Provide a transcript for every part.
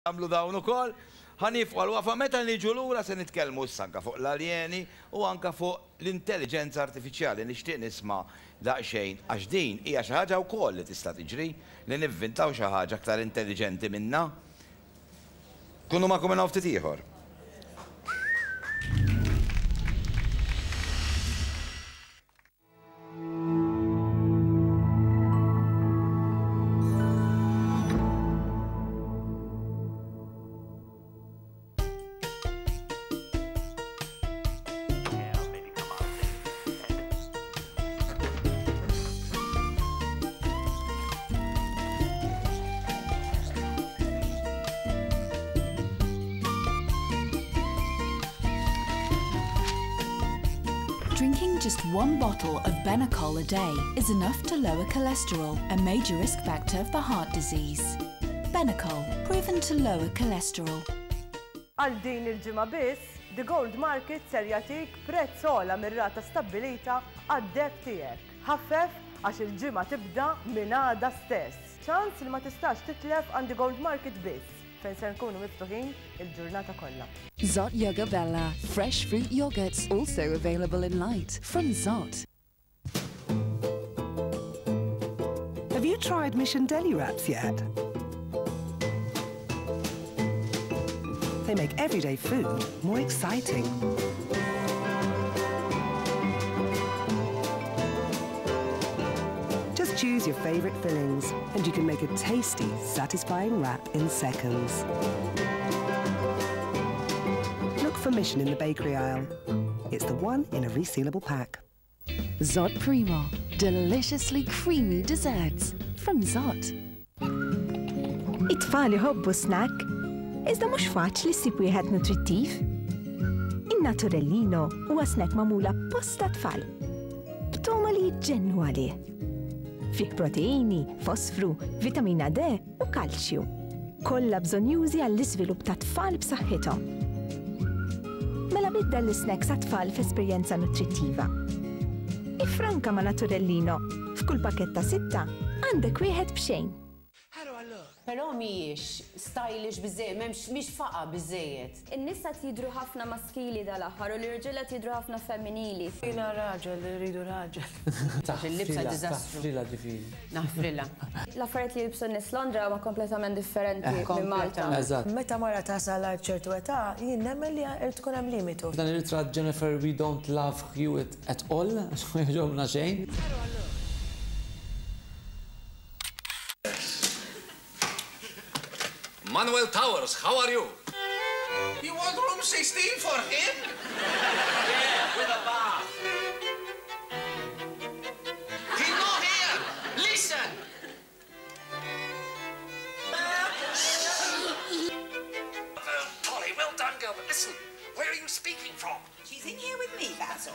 Għamlu dawn ukoll, ħanifqu għal-wafa meta niġu lura se nitkellmu issa anke fuq l-aljeni u anke fuq l-intelligenza artifiċjali nixtieq nisma' daqsxejn għax din hija xi ħaġa wkoll li tista' tiġri li nivvintaw xi ħaġa aktar intelligenti minnha. Kunu magħkom minn ftit ieħor. Drinking just one bottle of Benecol a day is enough to lower cholesterol, a major risk factor for heart disease. Benecol, proven to lower cholesterol. Għal din il-ġimgħa biss, The Gold Market ser jagħtik prezz ogħla mir-rata stabbilita għad-deb tiegħek. Ħaffef għax il-ġimgħa tibda minn għada stess. ċans li ma tistax titlef għand The Gold Market biss. Fejn se nkunu miftuħin il-ġurnata kollha. Zott Yoga Bella. Fresh fruit yogurts also available in light from Zott. Have you tried Mission Deli wraps yet? They make everyday food more exciting. Just choose your favorite fillings and you can make a tasty, satisfying wrap in seconds. Look for Mission in the bakery aisle. It's the one in a resealable pack. Zott Primo. Deliciously creamy desserts from Zott. It-tfal iħobbu snack, iżda mhux faċli ssib wieħed nutrittiv. In-Naturellino huwa snack magħmula apposta tfal. B'toma li jġennu għalih. Fih proteini, fosfru, vitamina D u kalċju. Kollha bżonjużi għall-iżvilupp ta' tfal b'saħħithom. Mela bidda l-snacks għat-tfal f'esperjenza nutrittiva. Ifranka ma' Naturellino, f'kull paketta 6 għandek wieħed b'xejn. Però mhijiex stylish biżejjed, mhix faqa biżejjed. In-nisa tidru ħafna maskili dal-aħħar u l-irġiela tidru ħafna femminili. Jiena raġel li rridu raġel. Il-libsa diżastru. Frilla ġifieri. Naħfrilla. L-affarijiet li jilbsu n-nies Londra huma kompletament differenti minn Malta. Meta mara tasal għal ċertu età, jien nemmen li irid tkun hemm limitu. Dan ir-ritratt Jennifer We Don't Love Hewitt at all, ma jħoġobna xejn. Manuel Towers, how are you? You want room 16 for him? Yeah, with a bath. He's not here! Listen! Polly, well done, girl, but listen. Where are you speaking from? She's in here with me, Basil.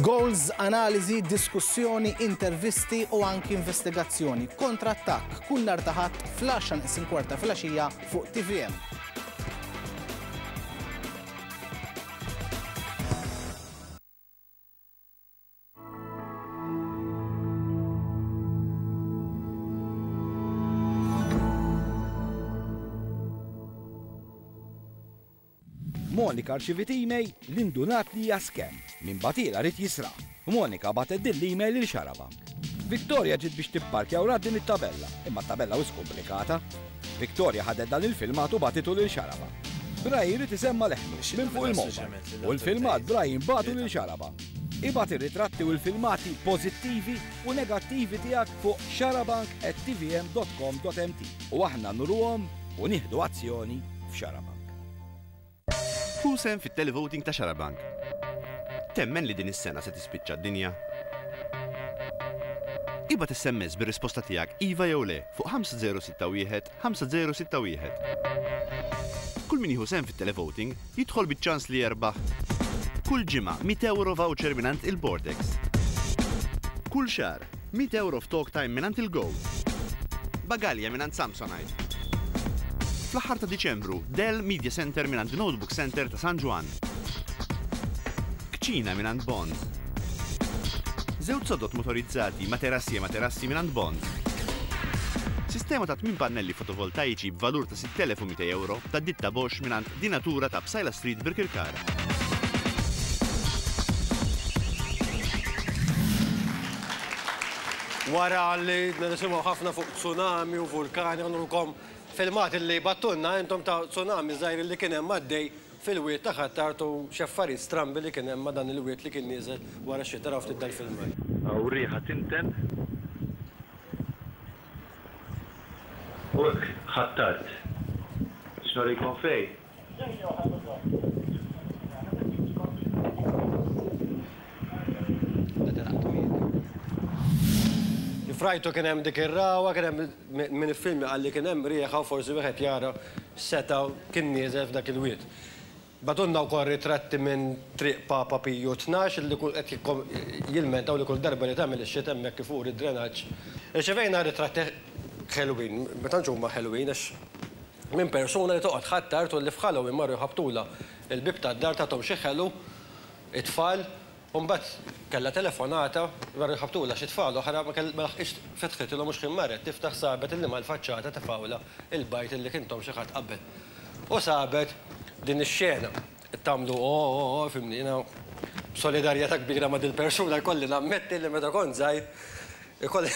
Goals, analizi, diskussjoni, intervisti u anki investigazzjoni. Kontra-attakk kull nhar ta' Ħadd fl-10:15 filgħaxija fuq TVM. Monika rċivit email l-indunat li hija scam minn batila rid jisraq. Monika batet din l-email lil Xarabank. Victoria ġiet biex tipparkja u din it-tabella, imma t-tabella wis komplikata. Victoria ħadet dan il-filmat u batitu lil Xarabank. Brian irid isemma leħnu minn fuq il-mobile u l-filmat Brian batu lil Xarabank. Ibat ir-ritratti u l-filmati pożittivi u negattivi tiegħek fuq xarabank@tvm.com.mt u aħna nruhom u nieħdu azzjoni f'Xarabank. Hu sem fit-televoting ta' Xarabank. Temmen li din is-sena se tispiċċa d-dinja? Ibgħat SMS bir-risposta tiegħek iva jew le fuq 5061 5061. Kull min jieħu sem fit-televoting jidħol biċ-ċans li jerbaħ kull ġimgħa 100 euro voucher minant il-Bordex. Kull xahar 100 euro f'talk time minant il-Go. Bagalja minant Samsonite. Fl-aħħar ta' Diċembru, Dell Media Center minant Notebook Center ta' San Juan. Kċina minant Bond. Żewġ sodot motorizzati materassi minn Bond. Sistema ta' 8 pannelli fotovoltaiċi b'valur ta' 6,200 euro ta' ditta Bosch minn Dinatura ta' Bsajla Street Birkirkara. Wara li nisimgħu ħafna fuq tsunami u vulkani għandhom filmat li battunna intom ta' tsunami żgħir li kien hemm għaddej fil-wiet ta' ħattartu x'affarijiet strambi li kien hemm ma' dan il-wiet li kien nieżel wara xi taraw ftit dal-filmaj. Aw rieħa tinten. U ħattart. X'nor jkun fej? Frajtu kien hemm dik ir-rawa, kien hemm minn il-film għalli kien hemm rieħa u forsi wieħed jara seta kien nieżel f'dak il-wiet. Badunna wkoll ritratti minn triq Papa Piju 12 li qed jilmentaw li kull darba li tagħmel ix-xita hemmhekk kif ur id-drenaġġ. Irċevejna ritratti ħelwin, meta nġumma ħelwin għax minn persuna li toqgħod ħattart u li f'Halloween marru jħabtula il-bib tad-dar tagħhom xi ħelu it-tfal. Mbagħad kellha telefonata marru jħabtula xi tfal oħra ma laħqix fetħet ilhom mhux kien marret tiftaħ sabet illi mal-faċċata tifawla il-bajt illi kintom xi ħadd qabel. U sabet din ix-xena tagħmlu fimni solidarjetà kbira ma' dil-persuna jkolli nammetti li meta kont żgħir ikolli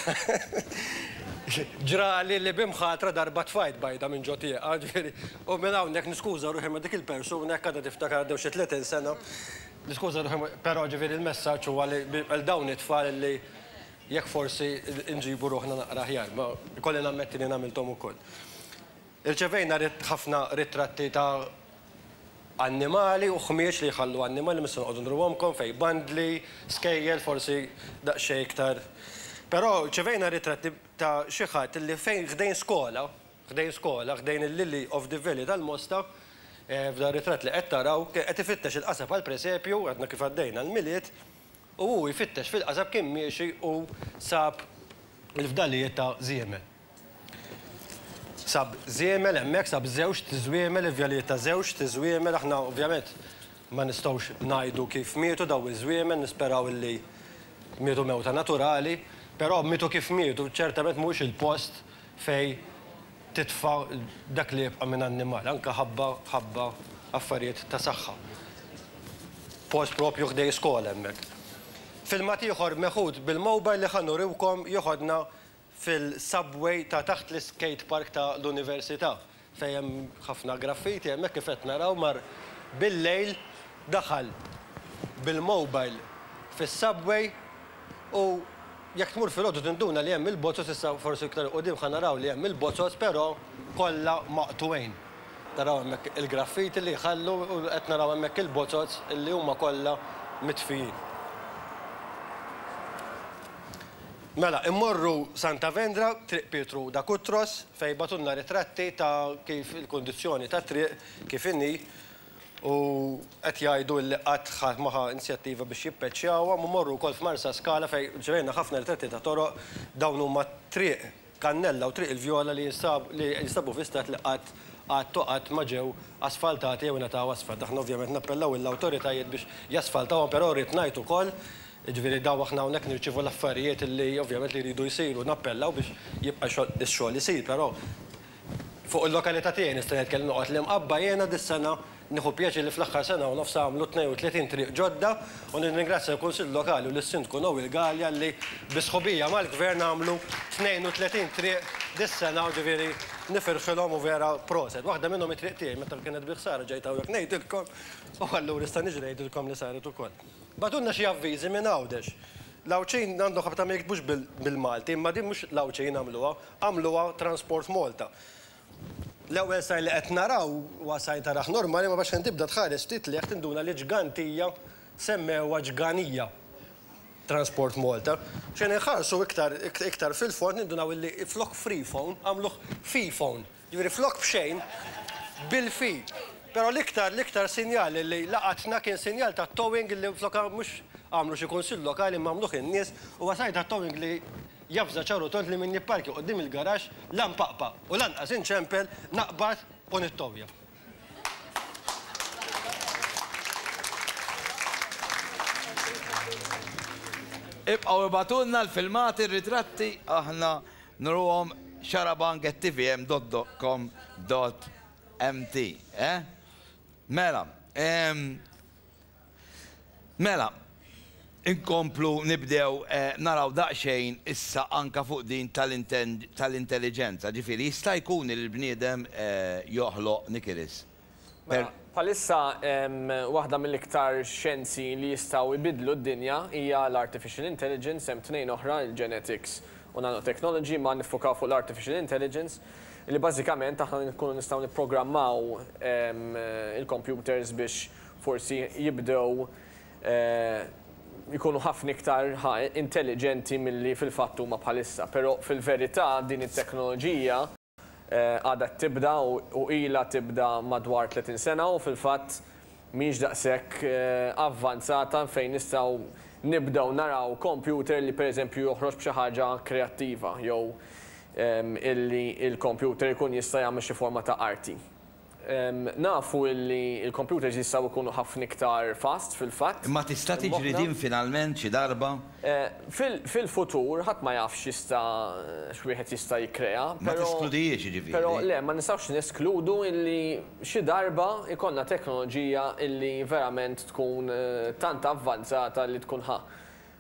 ġrali li bimħatra darba tfajt bajda minn ġotieqa, ġifieri, u minn hawnhekk niskuża ruħi ma' dik il-persuna hekk għadha tiftakar għaddew xi 30 sena. Niskuża ruħi, però ġifieri il-messaġġ huwa li għal dawn it-tfal li jekk forsi nġibu ruħna naqra aħjar, ma ikolli nammetti li nagħmilthom ukoll. Irċevejna ħafna ritratti ta' annimali u ħmiex li jħallu annimali missu nqogħdu nruhomkom fejn bandli, skejjel, forsi daqsxejn iktar. Però ċevejna ritratti ta' xi ħadd li fejn ħdejn skola, ħdejn il-Lily of the Valley tal-Mosta, f'dan ritratt li qed taraw qed ifittex il-qasab għall-presepju, għadna kif għaddejna l-miliet, u hu jfittex fil-qasab kien miexi u sab il-fdalijiet ta' Żiemel. Sab Żiemel hemmhekk, sab żewġ tiżwiemel, il-vjalijiet ta' żewġ tiżwiemel, aħna ovvjament ma nistgħux ngħidu kif mietu daw iż-żwiemel, nisperaw li mietu mewta naturali, però mietu kif mietu ċertament mhux il-post fej titfa' dak li jibqa' minn annimal, anke ħabba affarijiet ta' saħħa. Post propju ħdej skola hemmhekk. Filmat ieħor meħud bil-mowbajl li ħanuriwkom joħodna fil-subway ta' taħt l-skate park ta' l-Università fejn hemm ħafna graffiti hemmhekk kif qed naraw mar bil-lejl daħal bil-mowbajl fis-subway u jekk tmur fil-għodu tinduna li hemm il-bozzos issa forsi iktar qudiem ħa naraw li hemm il-bozzos però kollha maqtwejn. Taraw hemmhekk il-graffiti li jħallu u qed naraw hemmhekk il-bozzos li huma kollha mitfijin. Mela, immorru Santa Vendra, triq Pietru da Kutros, fej batunna ritratti ta' kif il-kondizzjoni ta' triq kif inni u qed jgħidu li qatt ħadd maħa inizjattiva biex jippeċċjawha, morru wkoll f'Marsa Skala fejn ġevejna ħafna ritratti ta' toroq dawn huma triq Kannella u triq il-Vjola li jistabu fi stat li qatt ma ġew asfaltati jew nataw asfalt. Aħna ovvjament nappellaw l-awtoritajiet biex jasfaltawhom, però rrid ngħid ukoll ġifieri daw aħna hawnhekk nirċievu l-affarijiet li ovvjament li jridu jsiru nappellaw biex jibqa' x-xogħol isir, però fuq il-lokalità tiegħi nista' nitkellem noqgħod li mqabba jiena dis-sena nieħu pjaċir li fl-aħħar sena u nofs għamlu 32 triq ġodda u ningrazzja l-Kunsill Lokali u l-Sindku Noel Galja li bisħobija mal-Gvern għamlu 32 triq dis-sena u ġifieri nifirħilhom u vera proset. Waħda minnhom it-triq tiegħi meta kienet biħsara ġejt hawnhekk ngħidilkom u allura nista' niġi ngħidilkom li saret ukoll. Batunna xi avviżi minn Għawdex. L-Awċejn għandhom ħabta ma jiktbux bil-Malti, imma din mhux l-Awċejn għamluha Transport Malta. L-ewwel saj li qed naraw huwa sajt taraħ normali ma biex tibda tħares ftit li qed tinduna li ġgantija semmewha ġganija Transport Malta. Xejn inħarsu iktar fil-fond nindunaw li flok free phone għamluh fee phone. Jiġifieri flok b'xejn bil-fi. Però l-iktar sinjal li laqatna kien sinjal ta' towing li flok mhux għamlu xi kunsill lokali ma għamluh in-nies huwa sajt ta' towing li jafża ċaru tont li min jipparki qoddim il-garax lan paqpa u lanqas inċempel naqbad u nittowja. Ibqaw ibatulna l-filmati, r-ritratti, aħna nruhom xarabang@tvm.com.mt. Mela, inkomplu nibdew naraw daqsxejn issa anka fuq din tal-intelligenza. Ġifieri jista' jkun il-bniedem joħloq nikiris. Palissa waħda mill-iktar xjenzi li jistgħu jbidlu d-dinja hija l-artificial intelligence, hemm tnejn oħra, il-genetics u nanotechnology, ma nifokaw fuq l-artificial intelligence li bażikament aħna nkunu nistgħu nipprogrammaw il-computers biex forsi jibdew jkunu ħafna iktar intelligenti milli fil-fatt huma bħalissa, però fil-verità din it-teknoloġija għadha tibda u ilha tibda madwar 30 sena u fil-fatt mhix daqshekk avvanzata fejn nistgħu nibdew naraw computer li pereżempju joħroġ b'xi ħaġa kreattiva jew illi il-computer jkun jista' jagħmel xi forma ta' arti. Nafu li il-computers jistgħu jkunu ħafna iktar fast fil-fatt. Ma tista' tiġri din finalment xi darba? Fil-futur ħadd ma jafx x'wieħed jista' jikkrea. Ma teskludijiex jiġifieri. Però le, ma nistgħux neskludu illi xi darba ikollna teknoloġija illi verament tkun tant avvanzata li tkun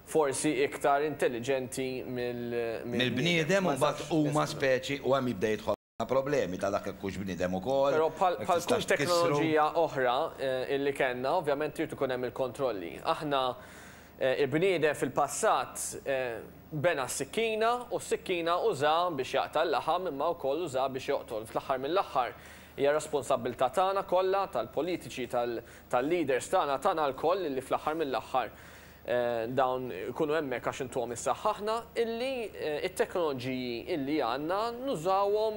forsi iktar intelligenti mill-bniedem u mbagħad huma speċi u hemm jibda jidħol problemi ta' dak ikkux bniedem ukoll. Però bħal kull teknoloġija oħra illi kellna, ovvjament trid ikun hemm il-kontrolli. Aħna il-bniedem fil-passat bena s-sikkina u s-sikkina uża biex jaqta' l-laħam imma wkoll uża biex joqtol. Fl-aħħar mill-aħħar hija responsabilità tagħna kollha tal-politiċi tal-leaders tagħna l-koll li fl-aħħar mill-aħħar dawn ikunu hemmhekk għax intuhom issaħħaħna illi it-teknoloġiji illi għandna nużawhom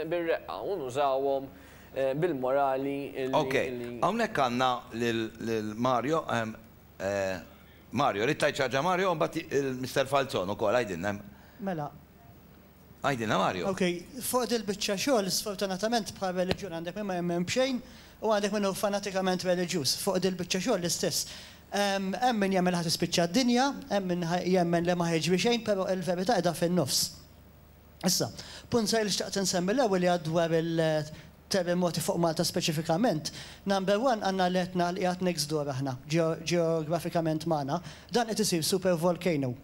bir-reqqa u nużawhom bil-morali. Ok, hawnhekk għandna lil Mario. Mario, rid tajt ħaġa Mario u mbagħad il-Mr. Falzon ukoll għajdilna. Mela. Għajdilna Mario. Ok, fuq il-biċċa xogħol sfortunatament bħal reliġjun għandek minn ma jemmen bxejn u għandek minnu fanatikament reliġjuż. Fuq il-biċċa xogħol l-istess. Hemm min jemmel ħadd ispiċċa d-dinja, hemm min jemmen li ma ħeġbi xejn, però l-verità qiegħda fin-nofs. Issa, punt sa li xtaqt insemmi l-ewwel li dwar il-terremoti fuq Malta speċifikament. Number one għandna li qed qiegħed next door aħna, ġeografikament magħna, dan qed isir super volcano.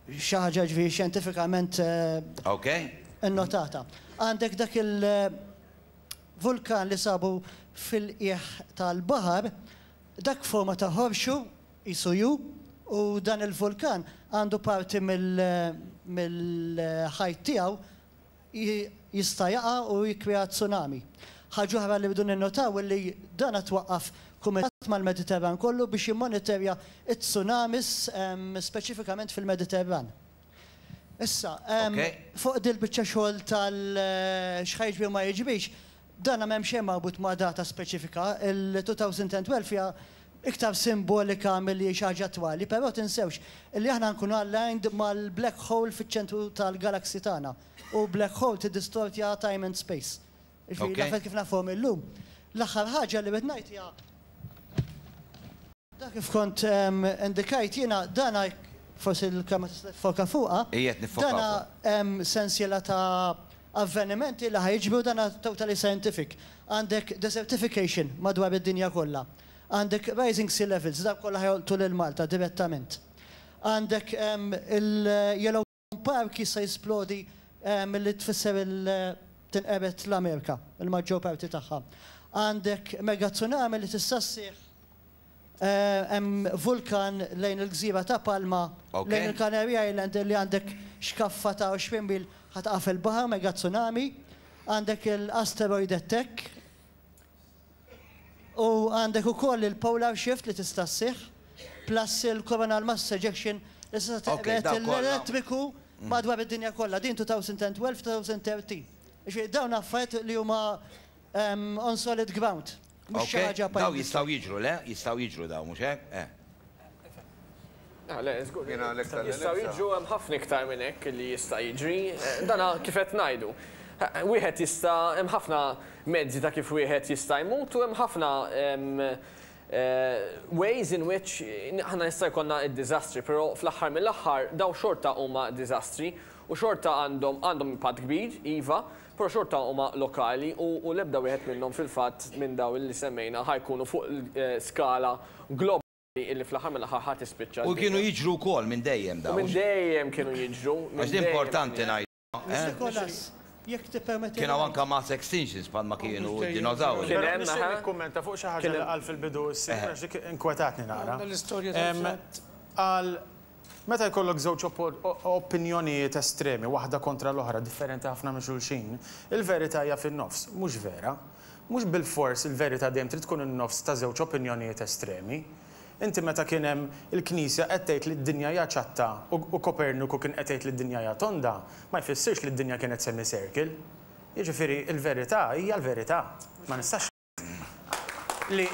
Xi ħaġa ġifieri xjentifikament innotata. Għandek dak il-vulkan li sabu fil-qiegħ tal-baħar, dak forma ta' ħorxu jisuju u dan il-vulkan għandu parti mill-ħajt tiegħu jista' jaqa' u jikkrea tsunami. Ħaġa oħra li bdu ninnotaw li dan twaqqaf kumitat mal-Mediterran kollu biex jimmonitorja t-tsunamis speċifikament fil-Mediterran. Issa, fuq dil-biċċa xogħol tal-xħajġbi ma jiġbix, dan m'hemm xejn marbut ma' data speċifika, il-2012 hija iktar simbolika milli xi ħaġa twali, però tinsewx illi aħna nkunu aligned mal-black hole fiċ-ċentru tal-galaxy tagħna u black hole tiddistortja time and space. Nafet kif nafhom illum. L-aħħar ħaġa li qed ngħid hija dak kif kont indikajt jiena dana forsi l-kamra tifoka fuqha. Dana sensiela ta' avvenimenti li ħajġbru dana totally scientific. Għandek desertification madwar id-dinja kollha. Għandek rising sea levels, dak kollha ħajoltu lil Malta direttament. Għandek il-Yellow Park jista' jisplodi milli tfisser tinqebet l-Amerika, il-maġġor parti tagħha. Għandek mega tsunami li tista' ssir hemm vulkan lejn il-gżira ta' Palma, lejn il-Canary Island li għandek xkaffa ta' 20 mil ħatqaf il-baħar mega tsunami, għandek il-asteroid attack, u għandek ukoll il-polar shift li tista' ssih, plus il-coronal mass ejection li tista' teqret l-elettriku madwar id-dinja kollha, din 2012-2013. Dawn affarijiet li huma on solid ground. Daw jistgħu jiġru, le? Jistgħu jiġru daw, mhux hekk? Jistgħu jiġru hemm ħafna iktar minn hekk li jista' jiġri. Dana kif qed ngħidu. Wieħed jista' hemm ħafna mezzi ta' kif wieħed jista' jmut u hemm ħafna ways in which aħna nista' jkollna id-diżastri, però fl-aħħar mill-aħħar daw xorta huma diżastri u xorta għandhom impatt kbir, iva, però xorta huma lokali u l-ebda wieħed minnhom fil-fatt minn daw li semmejna ħajkunu fuq skala globali illi fl-aħħar mill-aħħar ħadd ispiċċa. U kienu jiġru wkoll minn dejjem daw. Minn dejjem kienu jiġru. Għax importanti ngħid. Jekk tippermetti. Kienu anke mass extinctions bħal ma kienu d-dinożawri. Kien hemm nikkummenta fuq xi ħaġa li qal fil-bidu s-sir dik inkwetatni nara. Għal meta jkollok żewġ opinjonijiet estremi, waħda kontra l-oħra, differenti ħafna minn xulxin, il-verità hija fin-nofs, mhux vera. Mhux bil-fors il-verità dejjem trid tkun in-nofs ta' żewġ opinjonijiet estremi. Inti meta kien hemm il-Knisja qed tgħid li d-dinja hija ċatta u Koperniku kien qed tgħid li d-dinja hija tonda, ma jfissirx li d-dinja kienet semicircle. Jiġifieri il-verità hija l-verità. Ma nistax li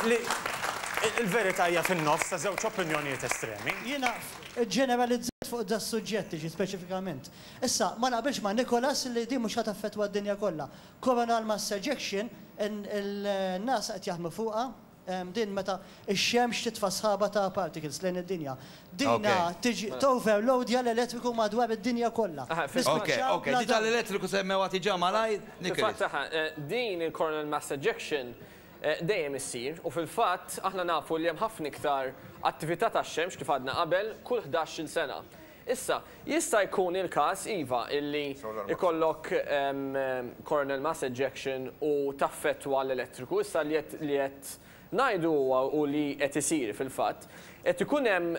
il-verità hija fin-nofs ta' żewġ opinjonijiet estremi. Jiena ġeneralizzat fuq da suġġetti ġi speċifikament. Issa, ma naqbilx ma' Nikolas li di mhux ħadd affettwa d-dinja kollha. Coronal mass ejection, il-nas qed jaħdmu fuqha, din meta x-xemx titfa' sħaba ta' particles lejn id-dinja. Dinja tiġi toverloadja l-elettriku madwar id-dinja kollha. Ok, di tal-elettriku semmewa tiġa malaj. Din il-coronal mass ejection dejjem issir u fil-fatt aħna nafu li hemm ħafna iktar attività tax-xemx kif għadna qabel kull 11-il sena. Issa, jista' jkun il-każ iva illi ikollok coronal mass ejection u taffettwa l-elettriku. Issa li qed ngħidu u li qed isir fil-fatt qed ikun hemm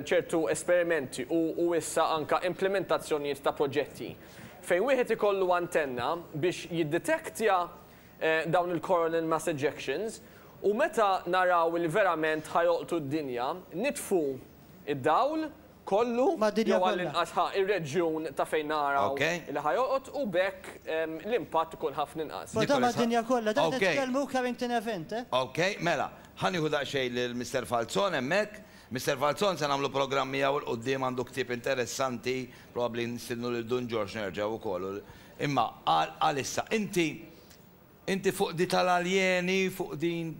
ċertu esperimenti u issa anke implementazzjonijiet ta' proġetti fejn wieħed ikollu antenna biex jiddetektja dawn il-coronal mass ejections u meta naraw li verament ħajoqtu d-dinja, nitfu id-dawl kollu jew għall-inqas ir-reġjun ta' fejn naraw li ħajoqgħod u bekk l-impatt ikun ħafna inqas. Da mad-dinja kollha, da nitkellmu current event, Ok, mela, ħanieħu daqsxejn lil Mr. Falzon hemmhekk. Mr. Falzon se nagħmlu programmi jew il-qudiem għandu ktieb interessanti, probabbli nistinnu lil Dun George nerġgħu wkoll. Imma għalissa inti fuq di tal-aljeni, fuq din.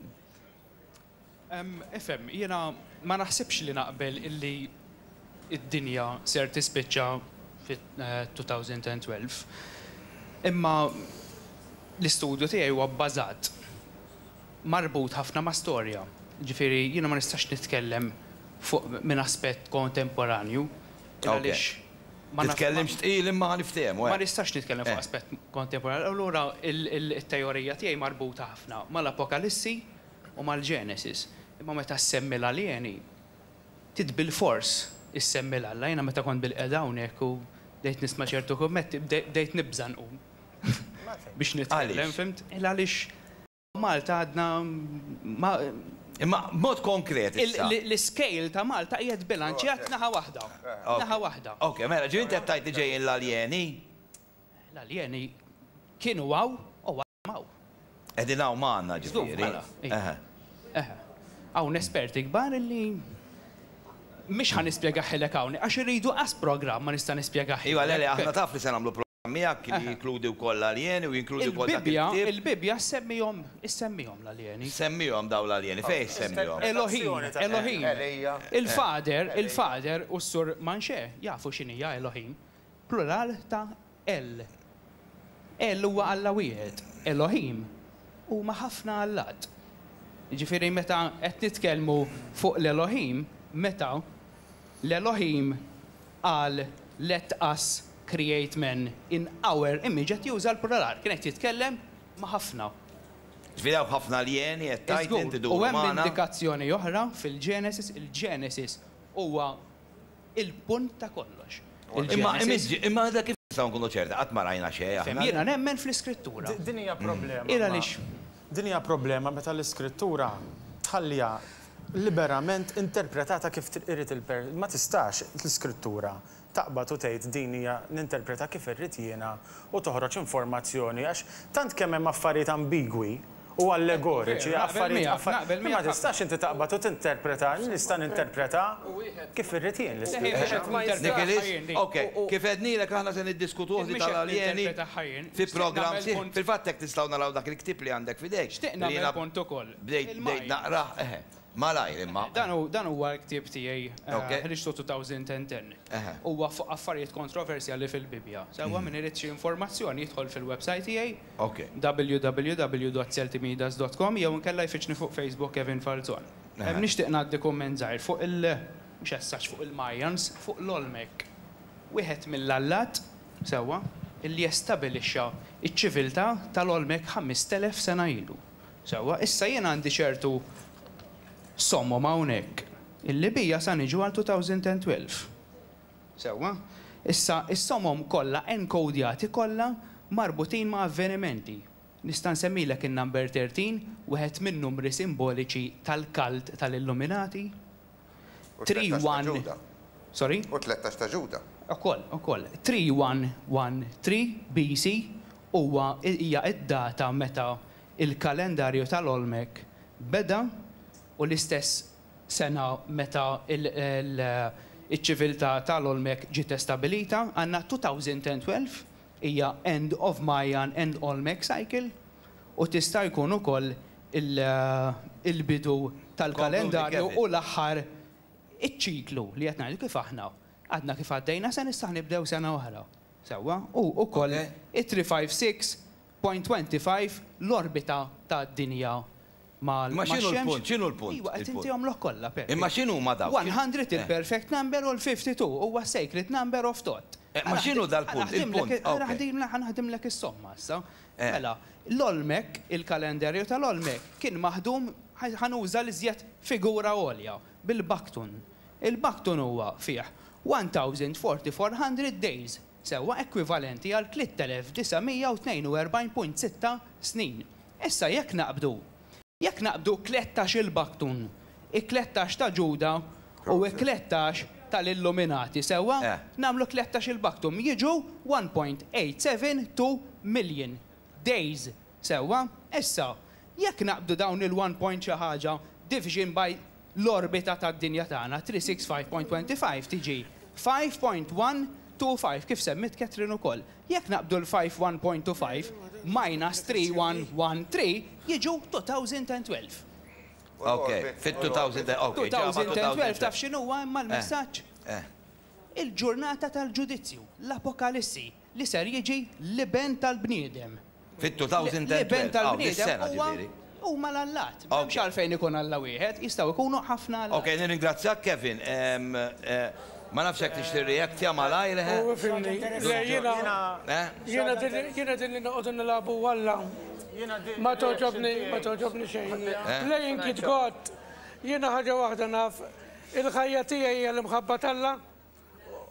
Ifhem, jiena ma naħsibx li naqbel illi id-dinja ser tispiċċa fit-2012. Imma l-istudju tiegħi huwa bbażat marbut ħafna ma' storja. Ġifieri jiena ma nistax nitkellem fuq minn aspett kontemporanju. Titkellimx tqil imma niftehmu. Ma nistax nitkellem fuq aspett kontemporanju. Allura il-teorija tiegħi marbuta ħafna mal-Apokalissi u mal-Genesis. Imma meta ssemmi l-aljeni tidbil fors issemmi l-Alla. Jiena meta kont bil-qeda hawnhekk u dejt nisma' ċertu kummetti bdejt nibżanqu biex nitkellem, fimt? Għaliex Malta għadna imma mod konkret issa. L-scale ta' Malta qiegħed bilanċjat naħa waħda. Naħa waħda. Ok, mela ġifieri qed tgħid li ġejjin l-aljeni? L-aljeni kienu għaw u għamaw. Qegħdin hawn magħna ġifieri. Hawn esperti kbar illi mhix ħanispjegaħilek hawn għax iridu qas programm ma nista' nispjegaħ. Iva lele aħna taf li se nagħmlu programmi hekk li jinkludi wkoll l-aljeni u jinkludi wkoll dak il-ktieb. Il-Bibja semmihom l-aljeni. Semmihom daw l-aljeni, fejn semmihom? Elohim. Il-fader u s-sur Manxe jafu x'inhija Elohim. Plural ta' El. El huwa Alla wieħed. Elohim huma ħafna allat. Ġifieri meta qed nitkellmu fuq l-Elohim, meta l-Elohim qal let us create men in our image qed juża l-plural. Kien qed jitkellem ma' ħafna. Ġifieri ħafna aljeni qed tajt inti u hemm indikazzjoni oħra fil-Genesis, il-Genesis huwa il-punt ta' kollox. Imma dak kif nistgħu nkunu ċerti qatt ma rajna xejn. Jiena nemmen fl-iskrittura. Din hija problema. Din hija problema meta l-iskrittura tħallija liberament interpretata kif irid ma tistax l-iskrittura taqbad u tgħid din hija ninterpreta kif irrid jiena u toħroġ informazzjoni għax tant kemm hemm affarijiet ambigwi u allegoriċi affarijiet ma tistax inti taqbad u tinterpreta nista' ninterpreta kif irrid jien l-iskrittura. Ok, kif qednilek aħna se niddiskutuh di tal-aljeni fi programm fil-fatt hekk tistgħu naraw dak il-ktieb li għandek f'idejk. Xtieq nagħmel punt ukoll. Bdejt naqrah Malajr imma. Dan huwa l-ktieb tiegħi ħriġtu 2010. Huwa fuq affarijiet kontroversjali fil-Bibja. Sewwa min irid xi informazzjoni jidħol fil-website tiegħi www.celtimidas.com jew inkella jfittxni fuq Facebook Kevin Falzon. Nixtieq ngħaddi kumment żgħir fuq fuq il-Mayans, fuq l-Olmek. Wieħed mill-allat sewwa illi jestabilixxa iċ-ċiviltà tal-Olmek 5000 sena ilu. Sewwa, issa jien għandi ċertu sommom hawnhekk illi bija sa niġu għal 2012. Sewwa, issa is-sommom kollha enkodjati kollha marbutin ma' avvenimenti. Nista' nsemmilek in-number 13 wieħed min-numri simboliċi tal-kalt tal-Illuminati. 31. Sorry? U 13 ta' Ġuda. Ukoll. 3113 BC hija id-data meta il-kalendarju tal-Olmek beda u l-istess sena meta il-ċiviltà tal-Olmek ġiet estabilita għandna 2012 hija end of Mayan and Olmec cycle u tista' jkun ukoll il-bidu tal-kalendarju u l-aħħar iċ-ċiklu li qed ngħidu kif aħna għadna kif għaddejna se nistgħu nibdew sena oħra. Sewwa, u wkoll it-356.25 l-orbita tad-dinja Ma x'inhu l-punt? X'inhu l-punt? Iwa qed intihom kollha per. Imma x'inhu ma dawk? 100 il-perfect number u l-52 huwa sacred number of thought. Ma x'inhu dal-punt? Ħaħdimlek is-somma issa. Mela, l-Olmek, il-kalendarju tal-Olmek kien maħdum ħanuża l-iżjed figura għolja bil-Baktun. Il-Baktun huwa fih 1400 days, sewwa ekwivalenti għal 3942.6 snin. Issa jekk naqbdu 13 il-Baktun, 13 ta' Ġuda u 13 tal-Illuminati, sewwa nagħmlu 13 il-Baktun jiġu 1.872 million days, sewwa. Issa jekk naqbdu dawn il-1 xi ħaġa division by l-orbita tad-dinja tagħna 365.25 tiġi 5.125 kif semmit Catherine ukoll. Jekk naqbdu l-5.125 minus 3113 jiġu 2012. Ok, fit-2012 taf x'inhuwa imma l-messaġġ? Il-ġurnata tal-ġudizzju, l-Apokalissi li ser jiġi l-iben tal-bniedem. Fit-2012. L-iben tal-bniedem huma l-allat. M'hemmx għalfejn ikun alla wieħed, jistgħu jkunu ħafna allat. Ok, nirringrazzjak Kevin. Ma nafx hekk tixtieq reaktja malajr. Jiena din li noqogħdu nilagħbu walla. Ma toġobni xejn. Playing it God. Jiena ħaġa waħda naf il-ħajja tiegħi hija l-imħabba Alla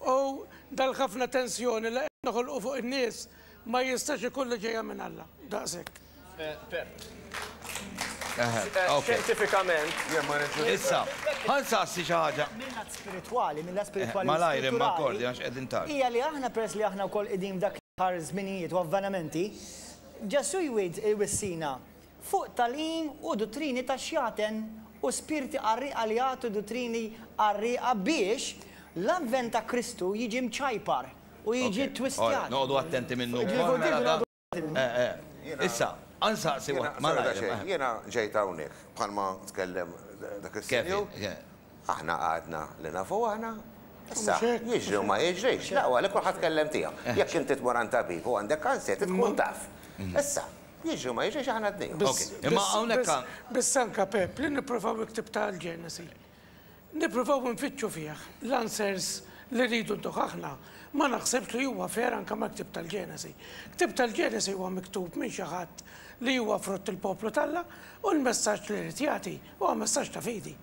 u dal-ħafna tensjoni li qed noħolqu fuq in-nies ma jistax ikun li ġejja minn Alla. Daqshekk. Xjentifikament. Issa, ħansassi xi ħaġa. Mill-lat spiritwali, Malajr imma akkordi għax qegħdin tar. Hija li aħna peress li aħna wkoll qegħdin dak ħar żminijiet u avvenimenti, ġassu jwid iwissina fuq tal-in u dottrini ta' xjaten u spiriti qarriqa li jagħtu dottrini qarriqa biex l-avvent ta' Kristu jiġi mċajpar u jiġi twistjat. Noqogħdu attenti minnu. Issa, ansaqsi Jiena ġejt hawnhekk bħalma tkellem dak is-senju. Aħna għadna li nafu aħna. Issa, jiġri ma jiġrix. La, għalek kulħadd kellem tiegħu. Jekk inti tmur għand tabib u għandek kanser, tkun taf. Issa, jiġri ma jiġrix aħna d-dejjem. Imma hawnhekk Bis-sanka Pep li nippruvaw iktib tal-ġenesi. Nippruvaw nfittxu fih l-answers li rridu ntuħ aħna. Ma naħsebx li huwa fer anke ma ktib tal-ġenesi. Ktib tal-ġenesi huwa miktub minn xi ħadd li huwa frott il-poplu Alla u l-messaġġ li rrid jagħti huwa messaġġ ta' fidi.